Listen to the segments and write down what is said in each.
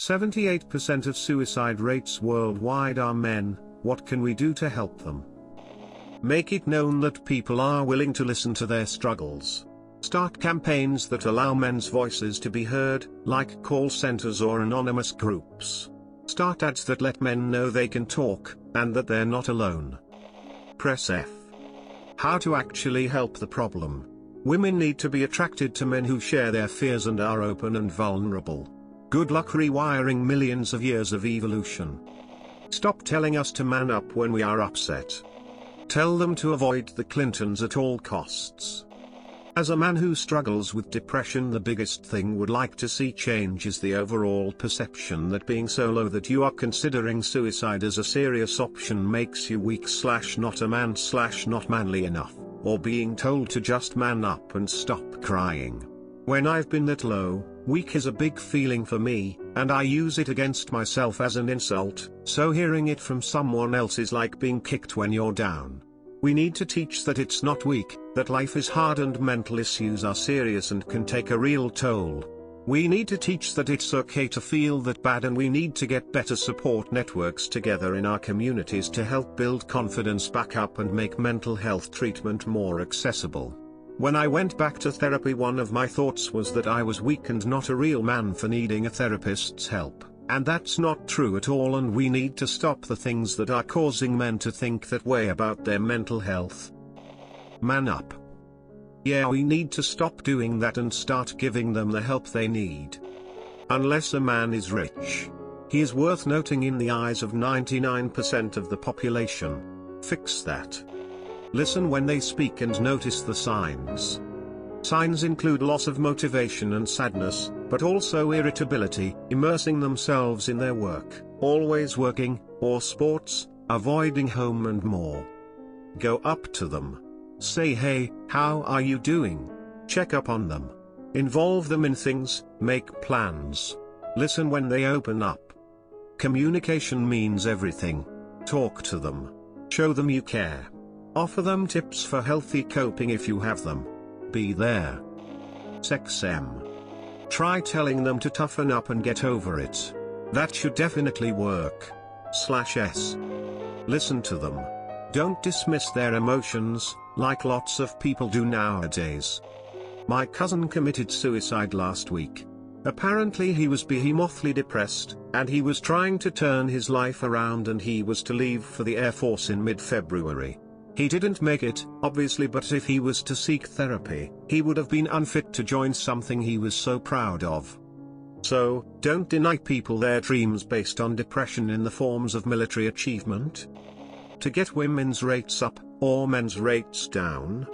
78% of suicide rates worldwide are men. What can we do to help them? Make it known that people are willing to listen to their struggles. Start campaigns that allow men's voices to be heard, like call centers or anonymous groups. Start ads that let men know they can talk, and that they're not alone. Press F. How to actually help the problem. Women need to be attracted to men who share their fears and are open and vulnerable. Good luck rewiring millions of years of evolution. Stop telling us to man up when we are upset. Tell them to avoid the Clintons at all costs. As a man who struggles with depression, the biggest thing would like to see change is the overall perception that being so low that you are considering suicide as a serious option makes you weak / not a man / not manly enough, or being told to just man up and stop crying. When I've been that low, weak is a big feeling for me, and I use it against myself as an insult, so hearing it from someone else is like being kicked when you're down. We need to teach that it's not weak, that life is hard and mental issues are serious and can take a real toll. We need to teach that it's okay to feel that bad, and we need to get better support networks together in our communities to help build confidence back up and make mental health treatment more accessible. When I went back to therapy, one of my thoughts was that I was weak and not a real man for needing a therapist's help. And that's not true at all, and we need to stop the things that are causing men to think that way about their mental health. Man up. Yeah, we need to stop doing that and start giving them the help they need. Unless a man is rich, he is worth noting in the eyes of 99% of the population. Fix that. Listen when they speak and notice the signs. Signs include loss of motivation and sadness, but also irritability, immersing themselves in their work, always working, or sports, avoiding home and more. Go up to them. Say, hey, how are you doing? Check up on them. Involve them in things, make plans. Listen when they open up. Communication means everything. Talk to them. Show them you care. Offer them tips for healthy coping if you have them. Be there. Sex M. Try telling them to toughen up and get over it. That should definitely work. /S. Listen to them. Don't dismiss their emotions, like lots of people do nowadays. My cousin committed suicide last week. Apparently he was behemothly depressed, and he was trying to turn his life around, and he was to leave for the Air Force in mid-February. He didn't make it, obviously, but if he was to seek therapy, he would have been unfit to join something he was so proud of. So, don't deny people their dreams based on depression in the forms of military achievement. To get women's rates up, or men's rates down?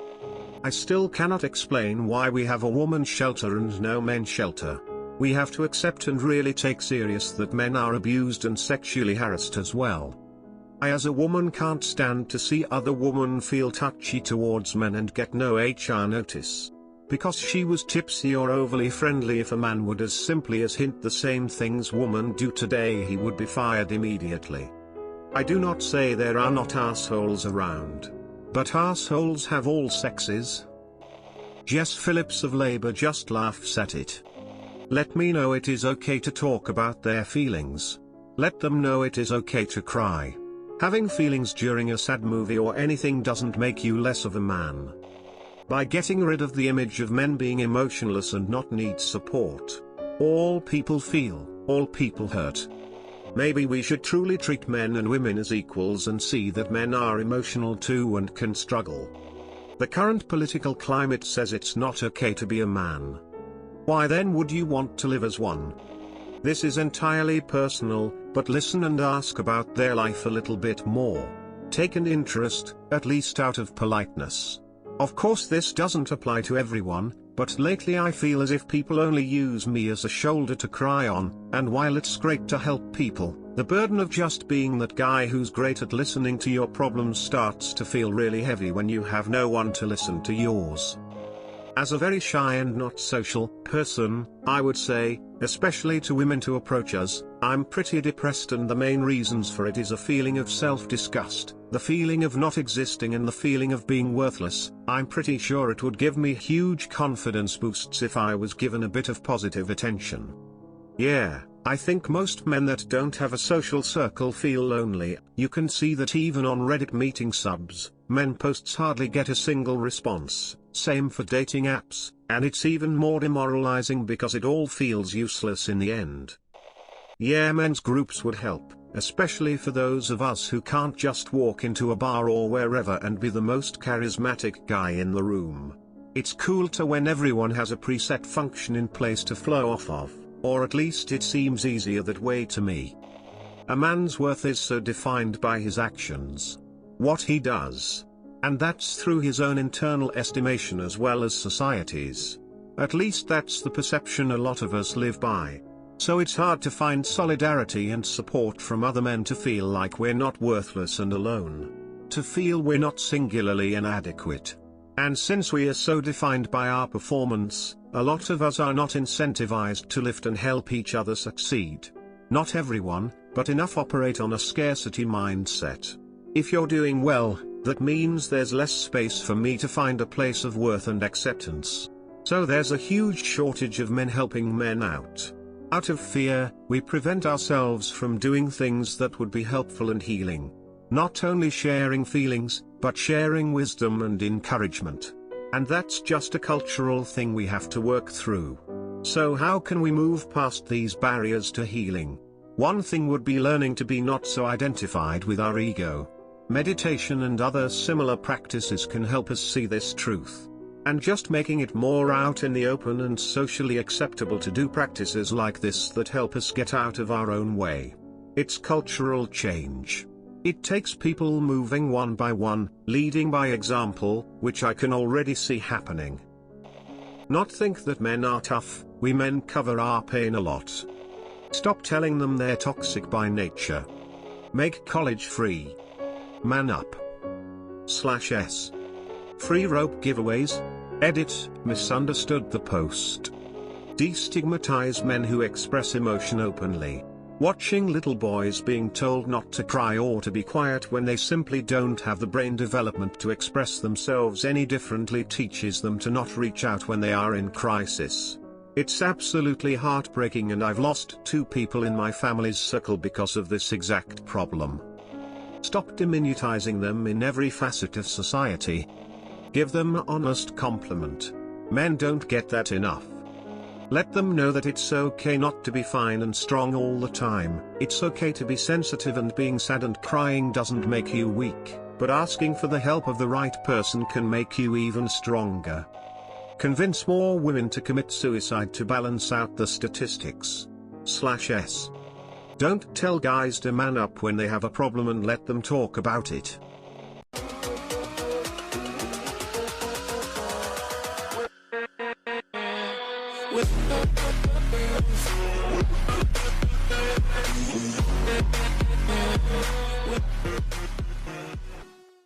I still cannot explain why we have a woman's shelter and no men's shelter. We have to accept and really take serious that men are abused and sexually harassed as well. I as a woman can't stand to see other women feel touchy towards men and get no HR notice. Because she was tipsy or overly friendly. If a man would as simply as hint the same things women do today, he would be fired immediately. I do not say there are not assholes around. But assholes have all sexes. Jess Phillips of Labour just laughs at it. Let me know it is okay to talk about their feelings. Let them know it is okay to cry. Having feelings during a sad movie or anything doesn't make you less of a man. By getting rid of the image of men being emotionless and not need support. All people feel, all people hurt. Maybe we should truly treat men and women as equals and see that men are emotional too and can struggle. The current political climate says it's not okay to be a man. Why then would you want to live as one? This is entirely personal, but listen and ask about their life a little bit more. Take an interest, at least out of politeness. Of course this doesn't apply to everyone, but lately I feel as if people only use me as a shoulder to cry on, and while it's great to help people, the burden of just being that guy who's great at listening to your problems starts to feel really heavy when you have no one to listen to yours. As a very shy and not social person, I would say, especially to women to approach us, I'm pretty depressed, and the main reasons for it is a feeling of self-disgust, the feeling of not existing, and the feeling of being worthless. I'm pretty sure it would give me huge confidence boosts if I was given a bit of positive attention. Yeah, I think most men that don't have a social circle feel lonely. You can see that even on Reddit meeting subs, men posts hardly get a single response, same for dating apps, and it's even more demoralizing because it all feels useless in the end. Yeah, men's groups would help, especially for those of us who can't just walk into a bar or wherever and be the most charismatic guy in the room. It's cool to when everyone has a preset function in place to flow off of. Or at least it seems easier that way to me. A man's worth is so defined by his actions. What he does. And that's through his own internal estimation as well as society's. At least that's the perception a lot of us live by. So it's hard to find solidarity and support from other men to feel like we're not worthless and alone. To feel we're not singularly inadequate. And since we are so defined by our performance, a lot of us are not incentivized to lift and help each other succeed. Not everyone, but enough operate on a scarcity mindset. If you're doing well, that means there's less space for me to find a place of worth and acceptance. So there's a huge shortage of men helping men out. Out of fear, we prevent ourselves from doing things that would be helpful and healing. Not only sharing feelings, but sharing wisdom and encouragement. And that's just a cultural thing we have to work through. So how can we move past these barriers to healing? One thing would be learning to be not so identified with our ego. Meditation and other similar practices can help us see this truth. And just making it more out in the open and socially acceptable to do practices like this that help us get out of our own way. It's cultural change. It takes people moving one by one, leading by example, which I can already see happening. Not think that men are tough, we men cover our pain a lot. Stop telling them they're toxic by nature. Make college free. Man up. /s. Free rope giveaways. Edit, misunderstood the post. Destigmatize men who express emotion openly. Watching little boys being told not to cry or to be quiet when they simply don't have the brain development to express themselves any differently teaches them to not reach out when they are in crisis. It's absolutely heartbreaking, and I've lost 2 people in my family's circle because of this exact problem. Stop diminutizing them in every facet of society. Give them an honest compliment. Men don't get that enough. Let them know that it's okay not to be fine and strong all the time. It's okay to be sensitive, and being sad and crying doesn't make you weak, but asking for the help of the right person can make you even stronger. Convince more women to commit suicide to balance out the statistics. /s. Don't tell guys to man up when they have a problem, and let them talk about it. With